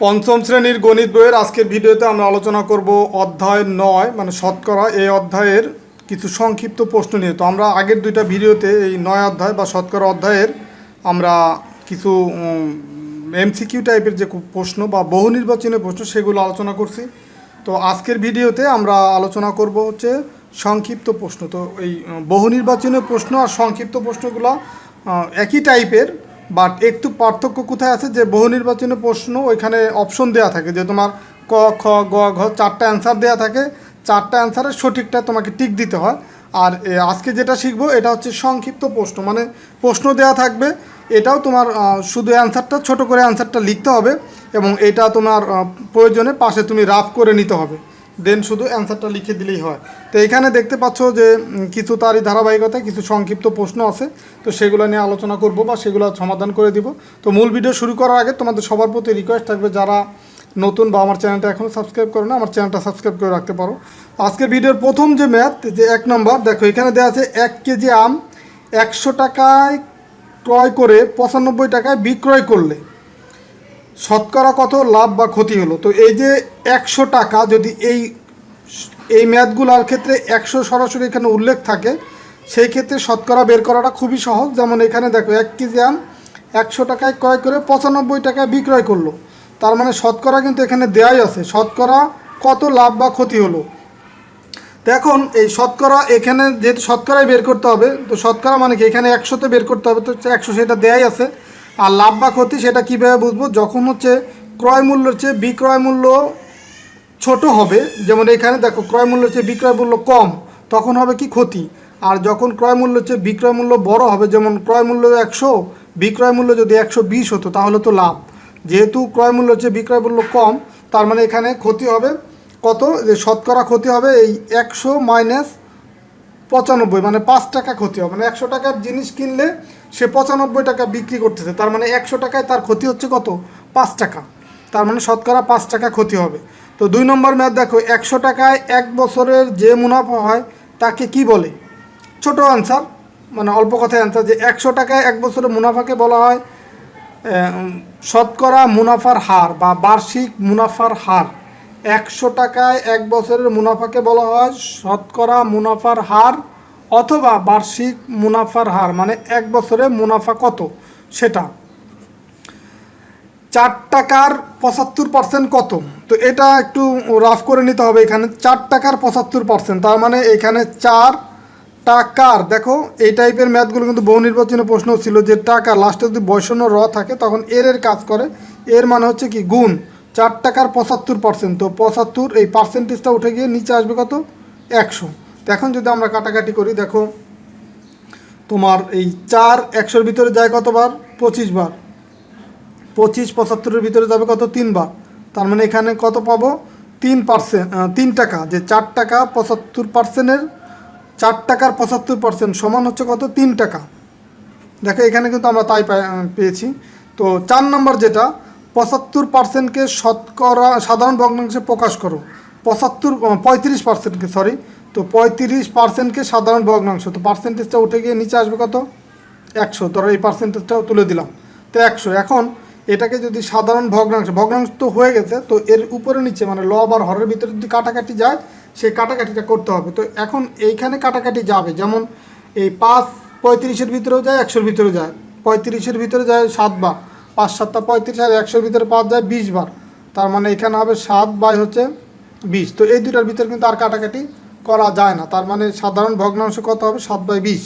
পঞ্চম শ্রেণীর গণিত বইয়ের আজকের ভিডিওতে আমরা আলোচনা করব অধ্যায় 9 মানে শতকরা এই অধ্যায়ের কিছু সংক্ষিপ্ত প্রশ্ন নিয়ে। তো আমরা আগের দুইটা ভিডিওতে এই 9 অধ্যায় বা শতকরা অধ্যায়ের আমরা কিছু এমসিকিউ টাইপের যে প্রশ্ন বা বহু নির্বাচনী প্রশ্ন সেগুলো আলোচনা করছি। তো আজকের ভিডিওতে আমরা আলোচনা করব হচ্ছে সংক্ষিপ্ত প্রশ্ন। তো এই বহু নির্বাচনী প্রশ্ন আর সংক্ষিপ্ত প্রশ্নগুলো একই টাইপের, বাট একটু পার্থক্য কোথায় আছে যে বহু নির্বাচনী প্রশ্ন ওইখানে অপশন দেওয়া থাকে যে তোমার ক খ গ ঘ চারটা অ্যান্সার দেওয়া থাকে, চারটা অ্যান্সারের সঠিকটা তোমাকে টিক দিতে হয়। আর আজকে যেটা শিখবো এটা হচ্ছে সংক্ষিপ্ত প্রশ্ন, মানে প্রশ্ন দেওয়া থাকবে, এটাও তোমার শুধু অ্যান্সারটা ছোট করে অ্যান্সারটা লিখতে হবে এবং এটা তোমার প্রয়োজনে পাশে তুমি রাফ করে নিতে হবে, দেন শুধু অ্যান্সারটা লিখে দিলেই হয়। তো এখানে দেখতে পাচ্ছ যে কিছু তারই ধারাবাহিকতায় কিছু সংক্ষিপ্ত প্রশ্ন আছে, তো সেগুলো নিয়ে আলোচনা করব বা সেগুলো সমাধান করে দিব। তো মূল ভিডিও শুরু করার আগে তোমাদের সবার প্রতি রিকোয়েস্ট থাকবে, যারা নতুন বা আমার চ্যানেলটা এখনও সাবস্ক্রাইব করো না, আমার চ্যানেলটা সাবস্ক্রাইব করে রাখতে পারো। আজকের ভিডিওর প্রথম যে ম্যাথ, যে 1 নম্বর, দেখো এখানে দেওয়া আছে 1 কেজি আম 100 টাকায় ক্রয় করে 95 টাকায় বিক্রয় করলে শতকরা কত লাভ বা ক্ষতি হলো। তো এই যে 100 টাকা, যদি এই ম্যাথগুলোর ক্ষেত্রে 100 সরাসরি এখানে উল্লেখ থাকে, সেই ক্ষেত্রে শতকরা বের করাটা খুবই সহজ। যেমন এখানে দেখো 1 কেজি আম 100 টাকায় ক্রয় করে 95 টাকায় বিক্রয় করলো, তার মানে শতকরা কিন্তু এখানে দেওয়াই আছে, শতকরা কত লাভ বা ক্ষতি হলো। তো এখন এই শতকরা এখানে যেহেতু শতকরাই বের করতে হবে, তো শতকরা মানে কি এখানে 100তে বের করতে হবে, তো 100 সেটা দেয়াই আছে। আর লাভ বা ক্ষতি সেটা কীভাবে বুঝবো, যখন হচ্ছে ক্রয় মূল্যের চেয়ে বিক্রয় মূল্য ছোট হবে, যেমন এখানে দেখো ক্রয় মূল্যের চেয়ে বিক্রয় মূল্য কম, তখন হবে কি ক্ষতি। আর যখন ক্রয় মূল্যের চেয়ে বিক্রয় মূল্য বড় হবে, যেমন ক্রয় মূল্য 100, বিক্রয় মূল্য যদি 120 হতো তাহলে তো লাভ। যেহেতু ক্রয় মূল্যের চেয়ে বিক্রয় মূল্য কম, তার মানে এখানে ক্ষতি হবে কত, যে শতকরা ক্ষতি হবে এই 100 মাইনাস 95, মানে 5 টাকা ক্ষতি হবে। মানে 100 টাকার জিনিস কিনলে সে 95 টাকা বিক্রি করতেছে, তার মানে 100 টাকায় তার ক্ষতি হচ্ছে কত, 5 টাকা, তার মানে শতকরা 5 টাকা ক্ষতি হবে। তো 2 নম্বর ম্যাথ দেখো, 100 টাকায় 1 বছরের যে মুনাফা হয় তাকে কি বলে। ছোট অ্যান্সার, মানে অল্প কথায় অ্যান্সার, যে 100 টাকায় 1 বছরের মুনাফাকে বলা হয় শতকরা মুনাফার হার বা বার্ষিক মুনাফার হার। 100 টাকায় 1 বছরের মুনাফাকে বলা হয় শতকরা মুনাফার হার অথবা বার্ষিক মুনাফার হার, মানে 1 বছরে মুনাফা কত সেটা। 4 টাকার 75% কত, তো এটা একটু রাফ করে নিতে হবে। এখানে 4 টাকার 75%, তার মানে এখানে 4 টাকার, দেখো এই টাইপের ম্যাথগুলো কিন্তু বহু নির্বাচনী প্রশ্ন ছিল, যে টাকা লাস্টে যদি বৈষণ্য র থাকে তখন এর কাজ করে, এর মানে হচ্ছে কি গুণ। 4 টাকার 75%, তো 75 এই পার্সেন্টেজটা উঠে গিয়ে নিচে আসবে কত, 100। তো এখন যদি আমরা কাটাকাটি করি, দেখো তোমার এই 4 100-এর ভিতরে যায় কতবার, 25 বার, 25 75-এর ভিতরে যাবে কত, 3 বার, তার মানে এখানে কত পাবো, 3 টাকা। যে 4 টাকা 75%-এর 4 টাকার 75% সমান হচ্ছে কত, 3 টাকা। দেখো এখানে কিন্তু আমরা তাই পেয়েছি। তো 4 নম্বর যেটা, 75%-কে শতকরা সাধারণ ভগ্নাংশে প্রকাশ করো। 35%-কে সরি, তো 35%-কে সাধারণ ভগ্নাংশ, তো পার্সেন্টেজটা উঠে গিয়ে নিচে আসবে কত, 100। ধরো এই পার্সেন্টেজটাও তুলে দিলাম, তো 100। এখন এটাকে যদি সাধারণ ভগ্নাংশ তো হয়ে গেছে, তো এর উপরে নিচে মানে লব আর হরের ভিতরে যদি কাটাকাটি যায়, সেই কাটাকাটিটা করতে হবে। তো এখন এইখানে কাটাকাটি যাবে, যেমন এই 5 35-এর ভিতরেও যায়, 100-এর ভিতরে যায়, 35-এর ভিতরে যায় 7 বার, 5 7 35, আর 100-এর ভিতরে 5 যায় 20 বার, তার মানে এখানে হবে 7/20। তো এই দুটার ভিতরে কিন্তু আর কাটাকাটি করা যায় না, তার মানে সাধারণ ভগ্নাংশ কত হবে, 7/20।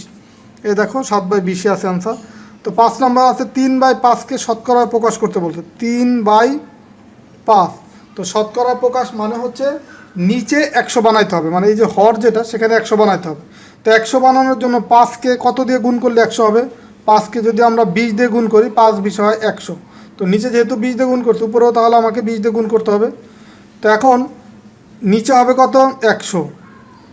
এই দেখো 7/20 আছে অ্যান্সার। তো 5 নম্বর আছে 3/5-কে শতকরা প্রকাশ করতে বলছে, 3/5। তো শতকরা প্রকাশ মানে হচ্ছে নিচে 100 বানাইতে হবে, মানে এই যে হর যেটা সেখানে 100 বানাইতে হবে। তো 100 বানানোর জন্য 5-কে কত দিয়ে গুণ করলে 100 হবে, 5-কে যদি আমরা 20 দিয়ে গুণ করি, 5 20 হয় 100। তো নিচে যেহেতু 20 দিয়ে গুণ করছে, উপরেও তাহলে আমাকে 20 দিয়ে গুণ করতে হবে। তো এখন নিচে হবে কত, 100,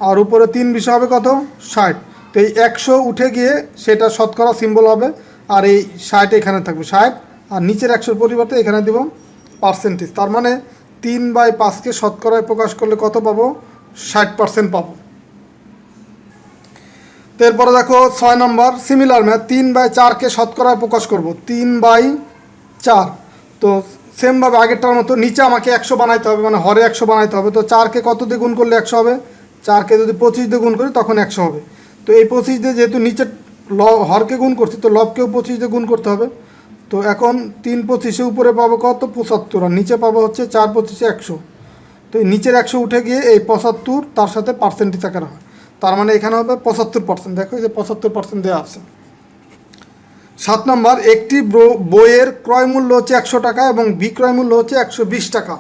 আর উপরে 3 20 হবে কত, 60। তো এই 100 উঠে গিয়ে সেটা শতকরা সিম্বল হবে, আর এই 60 এখানে থাকবে 60, আর নিচের 100-এর পরিবর্তে এখানে দেব পার্সেন্টেজ। তার মানে 3/5-কে শতকরায় প্রকাশ করলে কত পাবো, 60% পাবো। তো এরপরে দেখো 6 নম্বর সিমিলার ম্যাথ, 3/4-কে শতকরায় প্রকাশ করব, 3/4। তো সেমভাবে আগেরটার মতো নিচে আমাকে 100 বানাইতে হবে, মানে হরে 100 বানাইতে হবে। তো 4কে কত দিয়ে গুণ করলে 100 হবে? 4কে যদি 25 দিয়ে গুণ করি তখন 100 হবে। তো এই 25 দিয়ে যেহেতু নিচে হরকে গুণ করছি, তো লবকেও 25 দিয়ে গুণ করতে হবে। তো এখন 3 25 উপরে পাবো কত? 75, আর নিচে পাবো হচ্ছে 4 25 100। তো এই নিচের 100 উঠে গিয়ে এই 75 তার সাথে পার্সেন্টেজ আকারে হয়, তার মানে এখানে হবে 75%। দেখো এই যে 75% দেওয়া আছে। 7 নম্বর, একটি বইয়ের ক্রয় মূল্য হচ্ছে 100 টাকা এবং বিক্রয় মূল্য হচ্ছে 120 টাকা,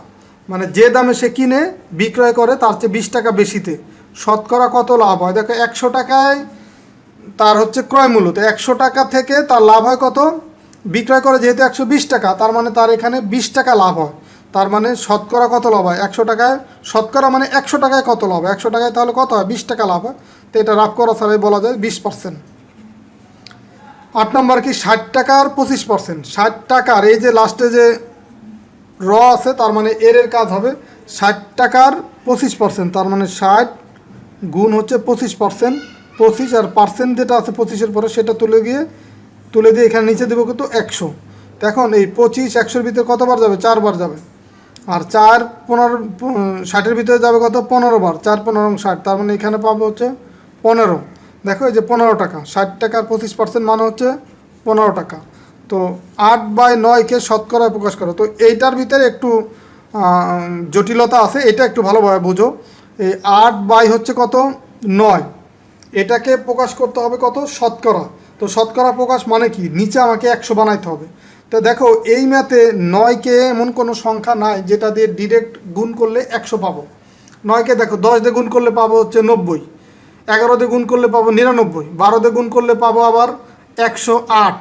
মানে যে দামে সে কিনে বিক্রয় করে তার চেয়ে 20 টাকা বেশিতে শতকরা কত লাভ হয়? দেখো 100 টাকায় তার হচ্ছে ক্রয় মূল্য, তো 100 টাকা থেকে তার লাভ হয় কত? বিক্রয় করে যেহেতু 120 টাকা, তার মানে তার এখানে 20 টাকা লাভ হয়। তার মানে শতকরা কত লাভ হয়? 100 টাকায় শতকরা মানে 100 টাকায় কত লাভ হয়? 100 টাকায় তাহলে কত হয়? 20 টাকা লাভ হয়। তো এটা রাফ করা ছাড়াই বলা যায় 20%। 8 নম্বর কি 60 টাকার 25%। 60 টাকার এই যে লাস্টে যে র আছে, তার মানে এর কাজ হবে 60 টাকার 25%, তার মানে 60 গুণ হচ্ছে 25%, 25 আর পার্সেন্ট যেটা আছে 25-এর পরে সেটা তুলে দিয়ে এখানে নিচে দেবো কিন্তু 100। এখন এই 25 100-এর ভিতরে কতবার যাবে? 4 বার যাবে। আর 4 15 60-এর ভিতরে যাবে কত? 15 বার। 4 15 60, তার মানে এখানে পাবো হচ্ছে 15। দেখো এই যে 15 টাকা, 60 টাকার 25% মানে হচ্ছে 15 টাকা। তো 8/9-কে শতকরায় প্রকাশ করো। তো এইটার ভিতরে একটু জটিলতা আছে, এটা একটু ভালোভাবে বুঝো। এই 8 হচ্ছে কত? 9, এটাকে প্রকাশ করতে হবে কত? শতকরা। তো শতকরা প্রকাশ মানে কি? নিচে আমাকে 100 বানাইতে হবে। তো দেখো এই ম্যাথে 9কে এমন কোনো সংখ্যা নাই যেটা দিয়ে ডিরেক্ট গুণ করলে 100 পাবো। 9কে দেখো 10 দিয়ে গুণ করলে পাবো হচ্ছে 90, 11 দিয়ে গুণ করলে পাবো 99, 12 দিয়ে গুণ করলে পাবো আবার 108।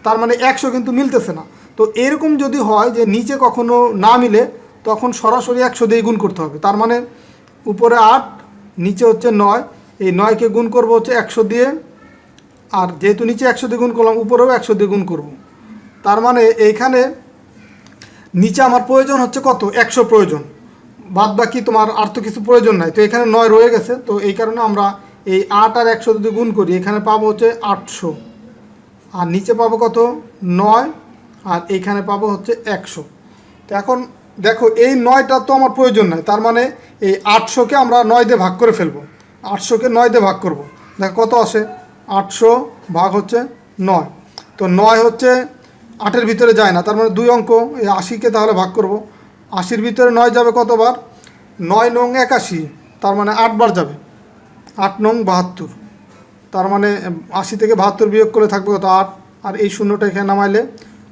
তার মানে 100 কিন্তু মিলতেছে না। তো এরকম যদি হয় যে নিচে কখনো না মিলে, তখন সরাসরি 100 দিয়ে গুণ করতে হবে। তার মানে উপরে 8, নিচে হচ্ছে 9, এই 9কে গুণ করবো হচ্ছে 100 দিয়ে, আর যেহেতু নিচে 100 দিয়ে গুণ করলাম উপরেও 100 দিয়ে গুণ করব। তার মানে এইখানে নিচে আমার প্রয়োজন হচ্ছে কত? 100 প্রয়োজন, বাদ বাকি তোমার আর তো কিছু প্রয়োজন নাই। তো এখানে 9 রয়ে গেছে, তো এই কারণে আমরা এই 8 আর 100 যদি গুণ করি এখানে পাবো হচ্ছে 800, আর নিচে পাবো কত? 9, আর এইখানে পাবো হচ্ছে 100। তো এখন দেখো এই 9টা তো আমার প্রয়োজন নাই, তার মানে এই 800-কে আমরা 9 দিয়ে ভাগ করে ফেলবো। 800-কে 9 দিয়ে ভাগ করব, দেখো কত আসে? 800 ভাগ হচ্ছে 9। তো 9 হচ্ছে 8-এর ভিতরে যায় না, তার মানে 2 অঙ্ক। এই 80-কে তাহলে ভাগ করব, 80-র ভিতরে 9 যাবে কতবার? 9 নং 81, তার মানে 8 বার যাবে। 8 নং 72, তার মানে 80 থেকে 72 বিয়োগ করলে থাকবে কত? 8, আর এই শূন্যটা এখানে নামাইলে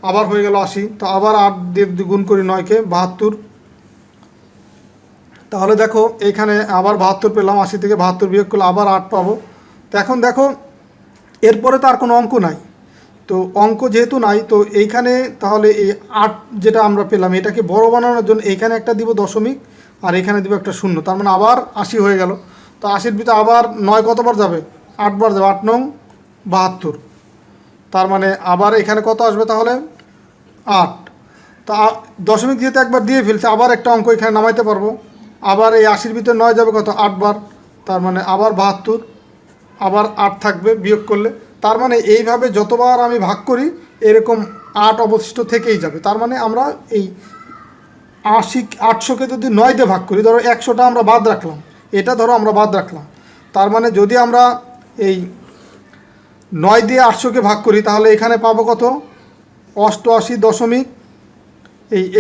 আবার হয়ে গেল 80। তো আবার 8 দিয়ে গুণ করি 9-কে, 72। তাহলে দেখো এইখানে আবার 72 পেলাম, 80 থেকে 72 বিয়োগ করলে আবার 8 পাবো। তো এখন দেখো এরপরে তো আর কোনো অঙ্ক নাই, তো অঙ্ক যেহেতু নাই, তো এইখানে তাহলে এই 8 যেটা আমরা পেলাম এটাকে বড় বানানোর জন্য এইখানে একটা দিব দশমিক, আর এখানে দিব একটা শূন্য, তার মানে আবার 80 হয়ে গেল। তো 80-র ভিতরে আবার 9 কতবার যাবে? 8 বার যাবে, 8 নং 72, তার মানে আবার এখানে কত আসবে তাহলে? 8। তা দশমিক যেহেতু একবার দিয়ে ফেলছে, আবার একটা অঙ্ক এখানে নামাইতে পারবো। আবার এই 80-র ভিতরে 9 যাবে কত? 8 বার, তার মানে আবার 72, আবার 8 থাকবে বিয়োগ করলে। তার মানে এইভাবে যতবার আমি ভাগ করি এরকম 8 অবশিষ্ট থেকেই যাবে। তার মানে আমরা এই 800-কে যদি 9 দিয়ে ভাগ করি, ধরো 100টা আমরা বাদ রাখলাম, এটা ধরো আমরা বাদ রাখলাম, তার মানে যদি আমরা এই 9 দিয়ে 800-কে ভাগ করি তাহলে এখানে পাবো কত? 88 দশমিক,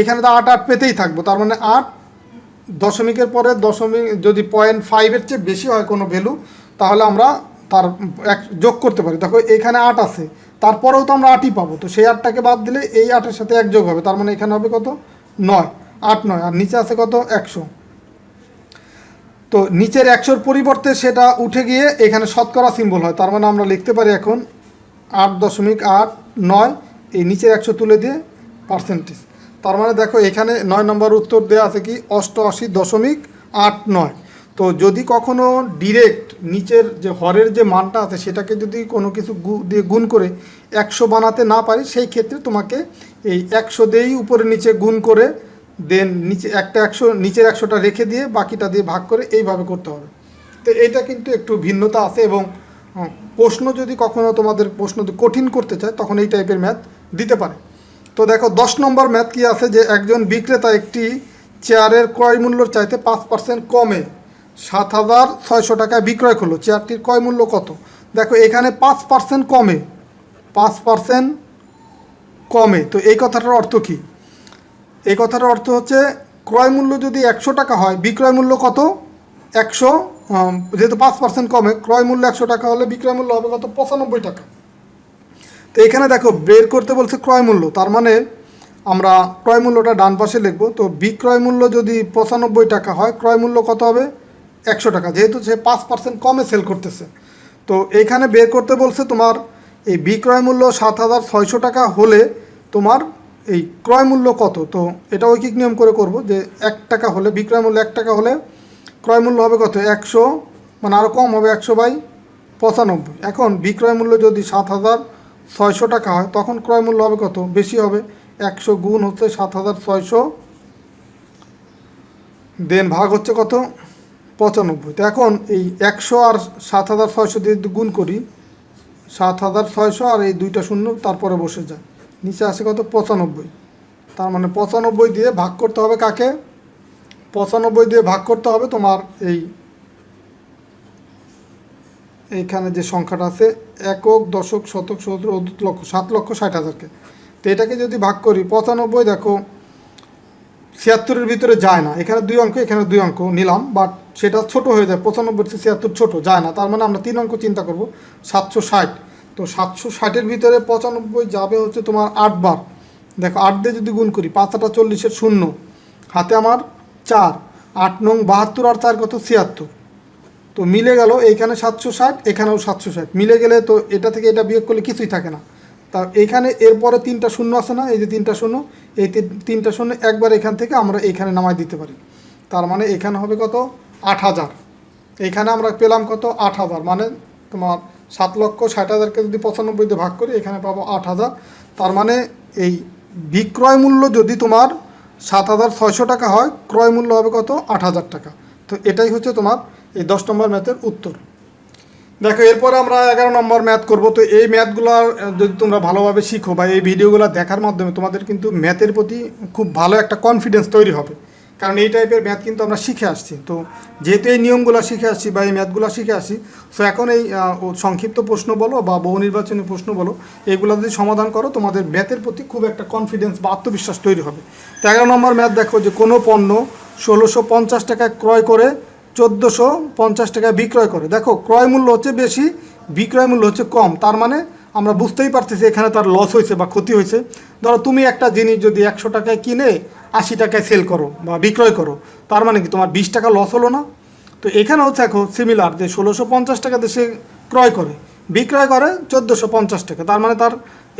এখানে তো 8 8 পেতেই থাকবো, তার মানে 8 দশমিকের পরে দশমিক যদি 0.5-এর চেয়ে বেশি হয় কোনো ভ্যালু, তাহলে আমরা তার যোগ করতে পারি। দেখো এখানে 8 আছে, তারপরেও তো আমরা 8ই পাবো, তো সেই 8টাকে বাদ দিলে এই 8-এর সাথে 1 যোগ হবে, তার মানে এখানে হবে কত? 9, 8 9, আর নিচে আছে কত? 100। তো নিচের 100-র পরিবর্তে সেটা উঠে গিয়ে এখানে শতকরা সিম্বল হয়, তার মানে আমরা লিখতে পারি এখন 8.89, এই নিচের 100 তুলে দিয়ে পার্সেন্টেজ। তার মানে দেখো এখানে 9 নম্বর উত্তর দেওয়া আছে কি? 88.89। তো যদি কখনো ডিরেক্ট নিচের যে হরের যে মানটা আছে সেটাকে যদি কোনো কিছু দিয়ে গুণ করে 100 বানাতে না পারি, সেই ক্ষেত্রে তোমাকে এই 100 দিয়েই উপরে নিচে গুণ করে দেন নিচে একটা 100 নিচের 100টা রেখে দিয়ে বাকিটা দিয়ে ভাগ করে এইভাবে করতে হবে। তো এইটা কিন্তু একটু ভিন্নতা আছে, এবং প্রশ্ন যদি কখনো তোমাদের প্রশ্ন কঠিন করতে চায় তখন এই টাইপের ম্যাথ দিতে পারে। তো তো দেখো 10 নম্বর ম্যাথ কি আছে, যে একজন বিক্রেতা একটি চেয়ারের ক্রয় মূল্যর চাইতে 5% কমে 7,600 টাকায় বিক্রয় করলো। চেয়ারটির ক্রয় মূল্য কত? দেখো এখানে 5% কমে, 5% কমে, তো এই কথাটার অর্থ কি? এই কথাটার অর্থ হচ্ছে ক্রয় মূল্য যদি 100 টাকা হয়, বিক্রয় মূল্য কত? 100, যেহেতু 5% কমে, ক্রয় মূল্য 100 টাকা হলে বিক্রয় মূল্য হবে কত? 95 টাকা। তো এখানে দেখো বের করতে বলছে ক্রয় মূল্য, তার মানে আমরা ক্রয় মূল্যটা ডান পাশে লিখব। তো বিক্রয় মূল্য যদি 95 টাকা হয়, ক্রয় মূল্য কত হবে? 100 টাকা, যেহেতু সে 5% কমে সেল করতেছে। তো এইখানে বের করতে বলছে তোমার এই বিক্রয় মূল্য 7,600 টাকা হলে তোমার এই ক্রয় মূল্য কত। তো এটা ঐকিক নিয়ম করে করব, যে 1 টাকা হলে, বিক্রয় মূল্য 1 টাকা হলে ক্রয় মূল্য হবে কত? 100, মানে আরও কম হবে, 100/95। এখন বিক্রয় মূল্য যদি 7,600 টাকা হয়, তখন ক্রয় মূল্য হবে কত? বেশি হবে, 100 গুণ হচ্ছে 7,600, দেন ভাগ হচ্ছে কত? 95। তো এখন এই 100 আর 7,600 দিয়ে গুণ করি, 7,600 আর এই 2টা শূন্য তারপরে বসে যায়, নিচে আসে কত? 95। তার মানে 95 দিয়ে ভাগ করতে হবে কাকে? 95 দিয়ে ভাগ করতে হবে তোমার এইখানে যে সংখ্যাটা আছে, একক, দশক, শতক, সহস্র, অযুত, লক্ষ, 7,60,000-কে। তো এটাকে যদি ভাগ করি, 95 দেখো 76-এর ভিতরে যায় না, এখানে 2 অঙ্ক, এখানে 2 অঙ্ক নিলাম, বাট সেটা ছোট হয়ে যায়, 95 থেকে 76 ছোট যায় না, তার মানে আমরা 3 অঙ্ক চিন্তা করব, 760। তো 760-এর ভিতরে 95 যাবে হচ্ছে তোমার 8 বার। দেখো 8 দিয়ে যদি গুণ করি, 5 × 40-এর শূন্য, হাতে আমার 4, 8 নং 72 আর 4 কত? 76। তো মিলে গেল, এইখানে 760, এখানেও 760 মিলে গেলে, তো এটা থেকে এটা বিয়োগ করলে কিছুই থাকে না। তা এইখানে এরপরে 3টা শূন্য আছে না, এই যে 3টা শূন্য, এই 3টা শূন্য একবার এখান থেকে আমরা এইখানে নামাই দিতে পারি। তার মানে এখানে হবে কত? 8,000। এইখানে আমরা পেলাম কত? 8,000, মানে তোমার 7,60,000-কে যদি 95 দিয়ে ভাগ করি, এখানে পাবো 8,000। তার মানে এই বিক্রয় মূল্য যদি তোমার 7,600 টাকা হয়, ক্রয় মূল্য হবে কত? 8,000 টাকা। তো এটাই হচ্ছে তোমার এই 10 নম্বর ম্যাথের উত্তর। দেখো এরপরে আমরা 11 নম্বর ম্যাথ করব। তো এই ম্যাথগুলো যদি তোমরা ভালোভাবে শিখো বা এই ভিডিওগুলো দেখার মাধ্যমে তোমাদের কিন্তু ম্যাথের প্রতি খুব ভালো একটা কনফিডেন্স তৈরি হবে, কারণ এই টাইপের ম্যাথ কিন্তু আমরা শিখে আসছি। তো যেহেতু এই নিয়মগুলো শিখে আসছি বা এই ম্যাথগুলো শিখে আসছি, সো এখন এই সংক্ষিপ্ত প্রশ্ন বলো বা বহু নির্বাচনী প্রশ্ন বলো, এগুলো যদি সমাধান করো, তোমাদের ম্যাথের প্রতি খুব একটা কনফিডেন্স বা আত্মবিশ্বাস তৈরি হবে। তো 11 নম্বর ম্যাথ দেখো, যে কোনো পণ্য 1,650 টাকায় ক্রয় করে 1,450 টাকায় বিক্রয় করে। দেখো ক্রয় মূল্য হচ্ছে বেশি, বিক্রয় মূল্য হচ্ছে কম, তার মানে আমরা বুঝতেই পারতেছি এখানে তার লস হয়েছে বা ক্ষতি হয়েছে। ধরো তুমি একটা জিনিস যদি 100 টাকায় কিনে 80 টাকায় সেল করো বা বিক্রয় করো, তার মানে কি তোমার 20 টাকা লস হলো না? তো এখানে হচ্ছে এখন সিমিলার, যে 1,650 টাকাতে সে ক্রয় করে, বিক্রয় করে 1,450 টাকা, তার মানে তার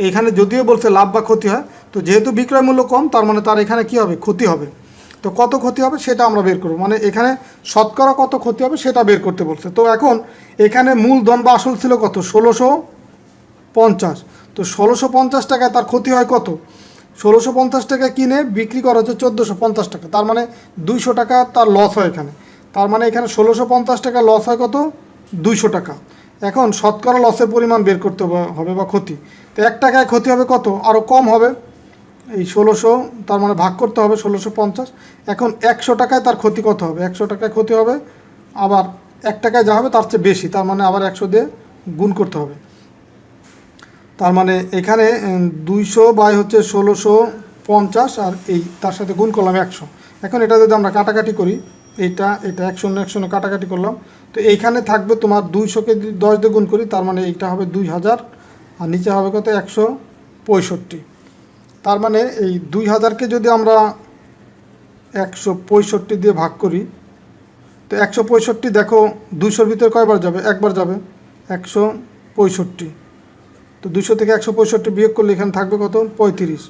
এখানে যদিও বলছে লাভ বা ক্ষতি হয়, তো যেহেতু বিক্রয় মূল্য কম, তার মানে তার এখানে কি হবে? ক্ষতি হবে। তো কত ক্ষতি হবে সেটা আমরা বের করব, মানে এখানে শতকরা কত ক্ষতি হবে সেটা বের করতে বলছে। তো এখন এখানে মূলধন বা আসল ছিল কত? 1,650। তো 1,650 টাকায় তার ক্ষতি হয় কত? 1,650 টাকা কিনে বিক্রি করা হচ্ছে 1,450 টাকা, তার মানে 200 টাকা তার লস হয় এখানে। তার মানে এখানে 1,650 টাকা লস হয় কত? 200 টাকা। এখন শতকরা লসের পরিমাণ বের করতে হবে বা ক্ষতি। তো 1 টাকায় ক্ষতি হবে কত? আরও কম হবে, এই 1,600, তার মানে ভাগ করতে হবে 1,650। এখন 100 টাকায় তার ক্ষতি কত হবে? 100 টাকায় ক্ষতি হবে আবার 1 টাকায় যা হবে তার চেয়ে বেশি, তার মানে আবার 100 দিয়ে গুণ করতে হবে। তার মানে এখানে 200 বাই হচ্ছে 1,650, আর এই তার সাথে গুণ করলাম 100। এখন এটা যদি আমরা কাটাকাটি করি, এটা 1,000 কাটাকাটি করলাম, তো এইখানে থাকবে তোমার 200-কে যদি 10 দিয়ে গুণ করি, তার মানে এইটা হবে 2,000, আর নিচে হবে কত? 165। তার মানে এই 2,000-কে যদি আমরা 165 দিয়ে ভাগ করি, তো 165 দেখো 200-র ভিতরে কয়বার যাবে? একবার যাবে, 165। তো 200 থেকে 165 বিয়োগ করলে এখানে থাকবে কত? 35।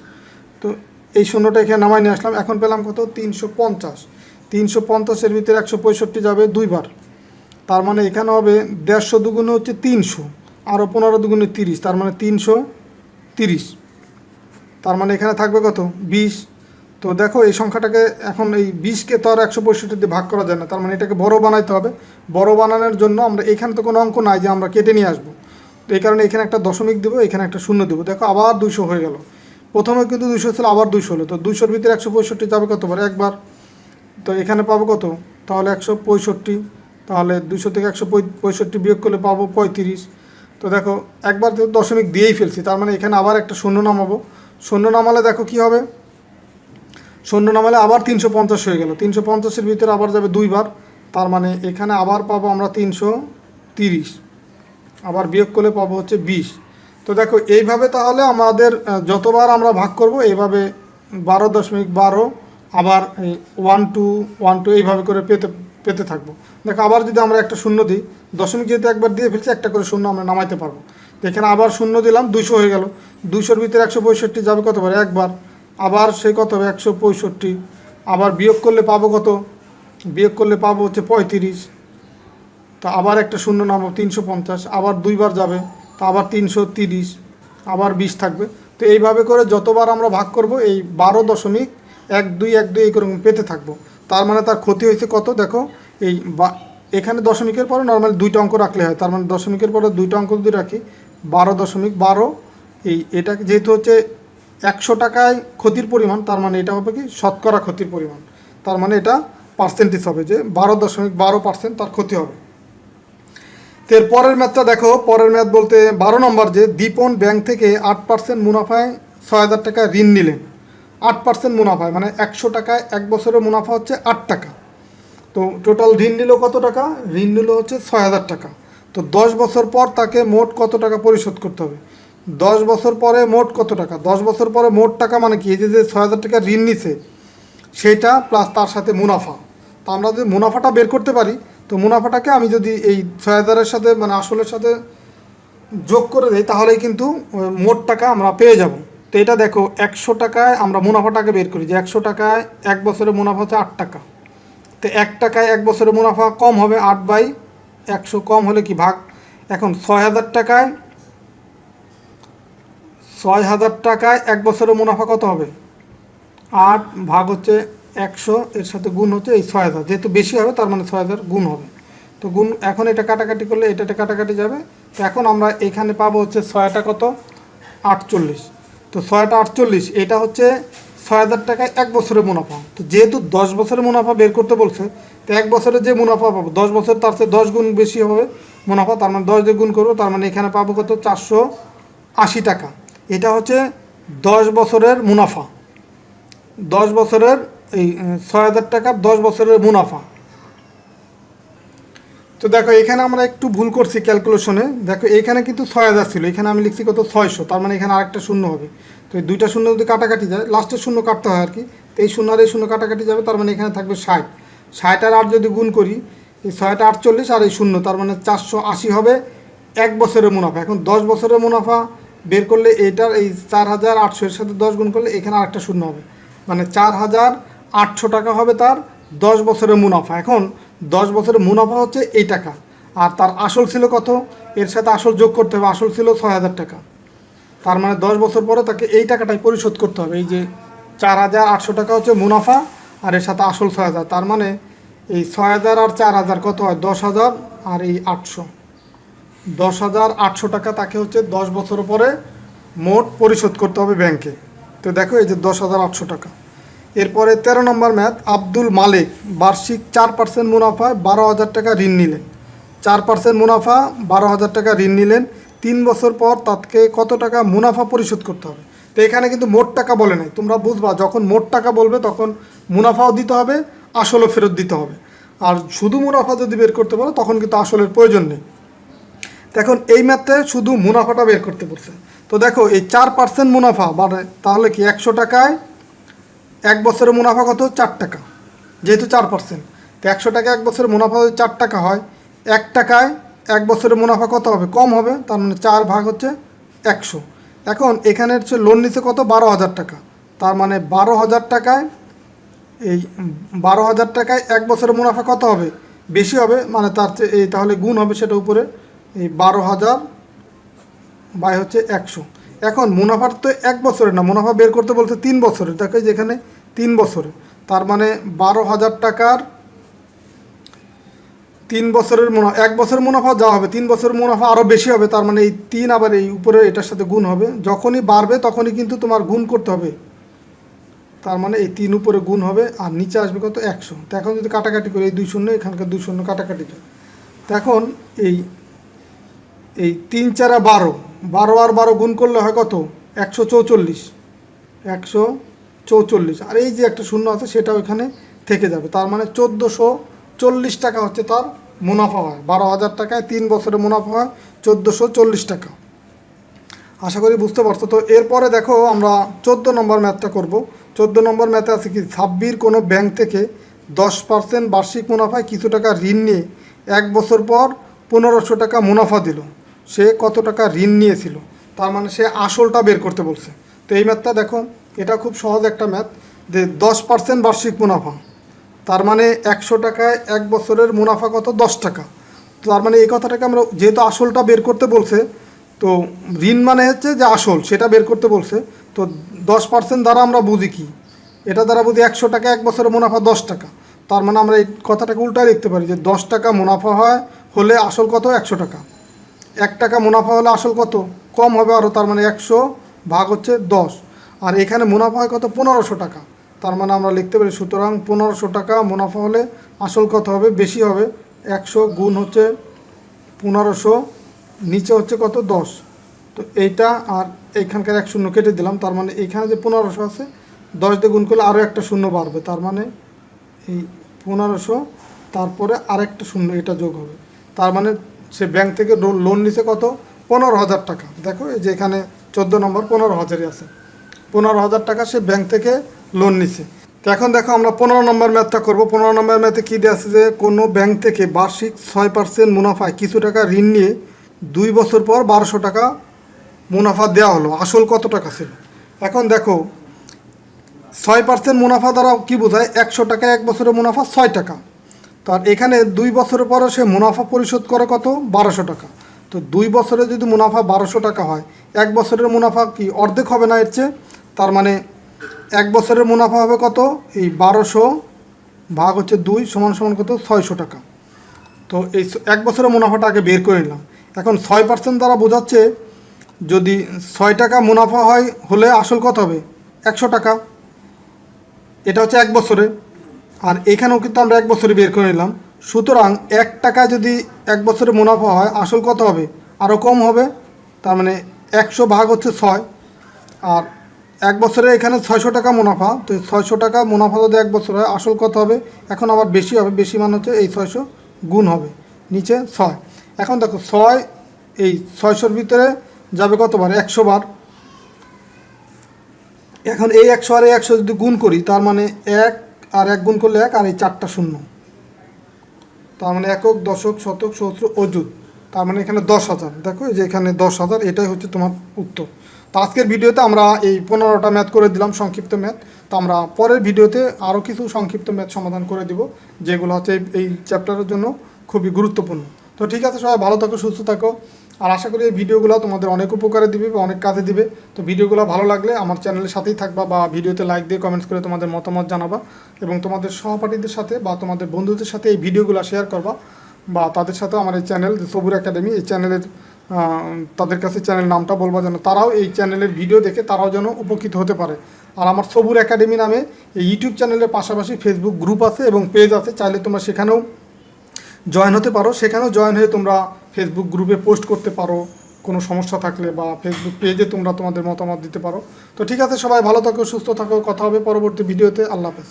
তো এই শূন্যটা এখানে নামাই নিয়ে আসলাম, এখন পেলাম কত? 350। 350-এর ভিতরে 165 যাবে 2 বার, তার মানে এখানে হবে 150 দুগুণে হচ্ছে 300, আরও 15 দুগুণে 30, তার মানে 330। তার মানে এখানে থাকবে কত? 20। তো দেখো এই সংখ্যাটাকে এখন এই 20-কে তো আর 165 দিয়ে ভাগ করা যায় না, তার মানে এটাকে বড় বানাইতে হবে। বড় বানানোর জন্য আমরা এখানে তো কোনো অঙ্ক নাই যে আমরা কেটে নিয়ে আসবো, তো এই কারণে এখানে একটা দশমিক দেবো, এখানে একটা শূন্য দেবো। দেখো আবার 200 হয়ে গেল, প্রথমে কিন্তু 200 ছিল, আবার 200 হলো, তো 200-র ভিতরে 165 যাবে কতবার? একবার। তো এখানে পাবো কত? তাহলে 165, তাহলে 200 থেকে 165 বিয়োগ করলে পাবো 35। তো দেখো একবার তো দশমিক দিয়েই ফেলছি, তার মানে এখানে আবার একটা শূন্য নামাবো। শূন্য নামালে দেখো কি হবে, শূন্য নামালে আবার 350 হয়ে গেল, 350-এর ভিতরে আবার যাবে 2 বার, তার মানে এখানে আবার পাবো আমরা 330, আবার বিয়োগ করলে পাবো হচ্ছে 20। তো দেখো এইভাবে তাহলে আমাদের যতবার আমরা ভাগ করব এইভাবে 12.12, আবার 1 2 1 2 এইভাবে করে পেতে থাকবো। দেখো আবার যদি আমরা একটা শূন্য দিই, দশমিক যেহেতু একবার দিয়ে ফেলছি, একটা করে শূন্য আমরা নামাইতে পারবো। এখানে আবার শূন্য দিলাম, 200 হয়ে গেল, 200-র ভিতরে 165 যাবে কতবার? একবার, আবার সেই কত হবে? 165, আবার বিয়োগ করলে পাবো কত? বিয়োগ করলে পাবো হচ্ছে 35। তো আবার একটা শূন্য নামাবো, 350, আবার 2 বার যাবে, তো আবার 330, আবার 20 থাকবে। তো এইভাবে করে যতবার আমরা ভাগ করব এই 12.12 এরকম পেতে থাকবো। তার মানে তার ক্ষতি হয়েছে কত? দেখো এই এখানে দশমিকের পরে নর্মালি 2টা অঙ্ক রাখলে হয়, তার মানে দশমিকের পরে 2টা অঙ্ক যদি রাখি 12.12, এটা যেহেতু হচ্ছে 100 টাকায় ক্ষতির পরিমাণ, তার মানে এটা হবে কি শতকরা ক্ষতির পরিমাণ, তার মানে এটা পার্সেন্টেজ হবে যে 12.12% তার ক্ষতি হবে। তো এর পরের ম্যাথটা দেখো, পরের ম্যাথ বলতে 12 নম্বর, যে দীপন ব্যাংক থেকে 8% মুনাফায় 6000 টাকা ঋণ নিলেন। 8% মুনাফায় মানে 100 টাকায় 1 বছরের মুনাফা হচ্ছে 8 টাকা। তো টোটাল ঋণ নিল কত টাকা? ঋণ নিল হচ্ছে 6000 টাকা। তো 10 বছর পর তাকে মোট কত টাকা পরিশোধ করতে হবে? 10 বছর পরে মোট কত টাকা? 10 বছর পরে মোট টাকা মানে কি, এই যে 6000 টাকা ঋণ নিছে সেটা প্লাস তার সাথে মুনাফা। তো আমরা যদি মুনাফাটা বের করতে পারি, তো মুনাফাটাকে আমি যদি এই 6000-এর সাথে মানে আসলের সাথে যোগ করে দিই, তাহলেই কিন্তু মোট টাকা আমরা পেয়ে যাব। তো এটা দেখো 100 টাকায় আমরা মুনাফাটাকে বের করি, যে 100 টাকায় 1 বছরের মুনাফা হচ্ছে 8 টাকা। তো 1 টাকায় 1 বছরের মুনাফা কম হবে, 8/100 কম হলে কি ভাগ। এখন 6000 টাকায় 1 বছরের মুনাফা কত হবে? 8 ভাগ হচ্ছে 100, এর সাথে গুণ হচ্ছে এই 6000, যেহেতু বেশি হবে তার মানে 6000 গুণ হবে। তো গুণ, এখন এটা কাটাকাটি করলে এটা কাটাকাটি যাবে। তো এখন আমরা এখানে পাবো হচ্ছে 6টা কত? 48। তো 6টা 48, এটা হচ্ছে 6000 টাকায় 1 বছরের মুনাফা। তো যেহেতু 10 বছরের মুনাফা বের করতে বলছে, তো 1 বছরের যে মুনাফা পাবো 10 বছর তার চেয়ে 10 গুণ বেশি হবে মুনাফা, তার মানে 10 দিয়ে গুণ করবো, তার মানে এখানে পাবো কত? 480 টাকা। এটা হচ্ছে 10 বছরের মুনাফা, 10 বছরের এই 6000 টাকার 10 বছরের মুনাফা। তো দেখো এখানে আমরা একটু ভুল করছি ক্যালকুলেশনে। দেখো এখানে কিন্তু 6000 ছিল, এখানে আমি লিখছি কত? 600, তার মানে এখানে আরেকটা শূন্য হবে। তো এই 2টা শূন্য যদি কাটাকাটি যায়, লাস্টের শূন্য কাটতে হয় আর কি, তো এই শূন্য আর এই শূন্য কাটাকাটি যাবে, তার মানে এখানে থাকবে 60। 60 আর 8 যদি গুণ করি, এই 6টা 48 আর এই শূন্য, তার মানে 480 হবে 1 বছরের মুনাফা। এখন 10 বছরের মুনাফা বের করলে এটার এই 4800 এর সাথে 10 গুণ করলে এখানে আরেকটা শূন্য হবে, মানে 4800 টাকা হবে তার 10 বছরের মুনাফা। এখন 10 বছরের মুনাফা হচ্ছে এই টাকা, আর তার আসল ছিল কত? এর সাথে আসল যোগ করতে হবে, আসল ছিল 6000 টাকা, তার মানে 10 বছর পরে তাকে এই টাকাটাই পরিশোধ করতে হবে। এই যে 4800 টাকা হচ্ছে মুনাফা, আর এর সাথে আসল 6000, তার মানে এই 6000 আর 4000 কত হয়? 10000, আর এই 800, 10800 টাকা তাকে হচ্ছে 10 বছর পরে মোট পরিশোধ করতে হবে ব্যাংকে। তো দেখো এই যে 10800 টাকা। এরপরে 13 নম্বর ম্যাথ, আব্দুল মালিক বার্ষিক 4% মুনাফায় 12000 টাকা ঋণ নিলেন। 4% মুনাফা 12000 টাকা ঋণ নিলেন, 3 বছর পর তাকে কত টাকা মুনাফা পরিশোধ করতে হবে? তো এখানে কিন্তু মোট টাকা বলে নাই, তোমরা বুঝবা যখন মোট টাকা বলবে তখন মুনাফাও দিতে হবে, আসলও ফেরত দিতে হবে। আর শুধু মুনাফা যদি বের করতে পারো তখন কিন্তু আসলের প্রয়োজন নেই। এখন এই ম্যাথে শুধু মুনাফাটা বের করতে বলছে। তো দেখো এই 4% মুনাফা মানে তাহলে কি 100 টাকায় 1 বছরের মুনাফা কত? 4 টাকা, যেহেতু 4%। তো 100 টাকায় 1 বছরের মুনাফা যদি 4 টাকা হয়, 1 টাকায় 1 বছরের মুনাফা কত হবে? কম হবে, তার মানে 4 ভাগ হচ্ছে 100। এখন এখানে হচ্ছে লোন নিচ্ছে কত? 12000 টাকা, তার মানে 12000 টাকায় এই 12000 টাকায় 1 বছরের মুনাফা কত হবে? বেশি হবে, মানে তার চেয়ে এই তাহলে গুণ হবে সেটা উপরে, এই 12000 বাই হচ্ছে 100। এখন মুনাফার তো 1 বছরের না, মুনাফা বের করতে বলতে 3 বছরের, দেখো যেখানে 3 বছরে, তার মানে 12000 টাকার 3 বছরের মুনাফা, 1 বছরের মুনাফা যা হবে 3 বছরের মুনাফা আরও বেশি হবে। তার মানে এই 3 আবার এই উপরে এটার সাথে গুণ হবে, যখনই বাড়বে তখনই কিন্তু তোমার গুণ করতে হবে। তার মানে এই 3 উপরে গুণ হবে আর নিচে আসবে কত 100। তো এখন যদি কাটাকাটি করি এই 2 শূন্য এখানকার 2 শূন্য কাটাকাটি করি, তো এখন এই 3 4 12, 12 আর 12 গুণ করলে হয় কত 144, 144। আর এই যে একটা শূন্য আছে সেটাও এখানে থেকে যাবে। তার মানে 1440 টাকা হচ্ছে তার মুনাফা হয়। 12,000 টাকায় 3 বছরের মুনাফা হয় 1440 টাকা। আশা করি বুঝতে পারছো। তো এরপরে দেখো আমরা 14 নম্বর ম্যাথটা করব। 14 নম্বর ম্যাথে আছে কি, সাব্বির কোনো ব্যাংক থেকে 10% বার্ষিক মুনাফায় কিছু টাকা ঋণ নিয়ে 1 বছর পর 1500 টাকা মুনাফা দিল। সে কত টাকা ঋণ নিয়েছিল, তার মানে সে আসলটা বের করতে বলছে। তো এই ম্যাথটা দেখো, এটা খুব সহজ একটা ম্যাথ, যে 10% বার্ষিক মুনাফা, তার মানে 100 টাকায় 1 বছরের মুনাফা কত 10 টাকা। তো তার মানে এই কথাটাকে আমরা, যেহেতু আসলটা বের করতে বলছে, তো ঋণ মানে হচ্ছে যে আসল, সেটা বের করতে বলছে। তো 10% দ্বারা আমরা বুঝি কি, এটা দ্বারা বুঝি 100 টাকা 1 বছরের মুনাফা 10 টাকা। তার মানে আমরা এই কথাটাকে উল্টায় লিখতে পারি যে 10 টাকা মুনাফা হয় হলে আসল কত 100 টাকা, 1 টাকা মুনাফা হলে আসল কত কম হবে আরও, তার মানে 100 ভাগ হচ্ছে 10। আর এখানে মুনাফা হয় কত 1500 টাকা। তার মানে আমরা লিখতে পারি, সুতরাং 1500 টাকা মুনাফা হলে আসল কত হবে বেশি হবে, 100 গুণ হচ্ছে 1500, নিচে হচ্ছে কত 10। তো এইটা আর এইখানকার 1 শূন্য কেটে দিলাম, তার মানে এইখানে যে 1500 আছে 10 দিয়ে গুণ করলে আরও একটা শূন্য বাড়বে, তার মানে এই 1500 তারপরে আরেকটা শূন্য এটা যোগ হবে। তার মানে সে ব্যাংক থেকে লোন নিছে কত 15,000 টাকা। দেখো এই যে এখানে 14 নম্বর 15,000-ই আছে, 15,000 টাকা সে ব্যাংক থেকে লোন নিছে। তো এখন দেখো আমরা 15 নম্বর ম্যাথটা করব। 15 নম্বর ম্যাথে কী দেওয়া আছে, যে কোনো ব্যাংক থেকে বার্ষিক 6% মুনাফায় কিছু টাকা ঋণ নিয়ে 2 বছর পর 1200 টাকা মুনাফা দেওয়া হলো, আসল কত টাকা ছিল। এখন দেখো 6% মুনাফা দ্বারা কী বোঝায়, 100 টাকায় 1 বছরের মুনাফা 6 টাকা। তার এখানে 2 বছরের পরে সে মুনাফা পরিশোধ করে কত 1200 টাকা। তো 2 বছরে যদি মুনাফা 1200 টাকা হয়, 1 বছরের মুনাফা কি অর্ধেক হবে না এর চেয়ে। তার মানে 1 বছরের মুনাফা হবে কত, এই 1200 ভাগ হচ্ছে 2 সমান সমান কত 600 টাকা। তো এই 1 বছরের মুনাফাটা আগে বের করে নিলাম। এখন 6% দ্বারা বোঝাচ্ছে, যদি 6 টাকা মুনাফা হয় হলে আসল কত হবে 100 টাকা, এটা হচ্ছে 1 বছরে। আর এখানেও কিন্তু আমরা 1 বছরে বের করে নিলাম। সুতরাং 1 টাকা যদি 1 বছরে মুনাফা হয় আসল কত হবে আরও কম হবে, তার মানে 100 ভাগ হচ্ছে 6। আর 1 বছরে এখানে 600 টাকা মুনাফা, তো 600 টাকা মুনাফা যদি 1 বছর হয় আসল কত হবে, এখন আবার বেশি হবে, বেশি মানে হচ্ছে এই 600 গুণ হবে নিচে 6। এখন দেখো 6 এই 600-র ভিতরে যাবে কতবার 100 বার। এখন এই 100 আর এই 100 যদি গুণ করি, তার মানে 1 আর 1 গুণ করলে 1, আর এই 4টা শূন্য, তার মানে একক দশক শতক সহস্র অযুত, তার মানে এখানে 10,000। দেখো এই যে এখানে 10,000, এটাই হচ্ছে তোমার উত্তর। তো আজকের ভিডিওতে আমরা এই 15টা ম্যাথ করে দিলাম, সংক্ষিপ্ত ম্যাথ। তো আমরা পরের ভিডিওতে আরও কিছু সংক্ষিপ্ত ম্যাথ সমাধান করে দিব, যেগুলো হচ্ছে এই চ্যাপ্টারের জন্য খুবই গুরুত্বপূর্ণ। তো ঠিক আছে, সবাই ভালো থাকো, সুস্থ থাকো। আর আশা করি এই ভিডিওগুলো তোমাদের অনেক উপকারে দিবে বা অনেক কাজে দিবে। তো ভিডিওগুলো ভালো লাগলে আমার চ্যানেলের সাথেই থাকবা, বা ভিডিওতে লাইক দিয়ে কমেন্টস করে তোমাদের মতামত জানাবা, এবং তোমাদের সহপাঠীদের সাথে বা তোমাদের বন্ধুদের সাথে এই ভিডিওগুলো শেয়ার করবা, বা তাদের সাথে আমার এই চ্যানেল সবুর একাডেমি, এই চ্যানেলের তাদের কাছে চ্যানেল নামটা বলবা, যেন তারাও এই চ্যানেলের ভিডিও দেখে তারাও যেন উপকৃত হতে পারে। আর আমার সবুর একাডেমি নামে এই ইউটিউব চ্যানেলের পাশাপাশি ফেসবুক গ্রুপ আছে এবং পেজ আছে, চাইলে তোমরা সেখানেও জয়েন হতে পারো। সেখানেও জয়েন হয়ে তোমরা ফেসবুক গ্রুপে পোস্ট করতে পারো কোনো সমস্যা থাকলে, বা ফেসবুক পেজে তোমরা তোমাদের মতামত দিতে পারো। তো ঠিক আছে, সবাই ভালো থাকো, সুস্থ থাকো, কথা হবে পরবর্তী ভিডিওতে। আল্লাহ হাফেজ।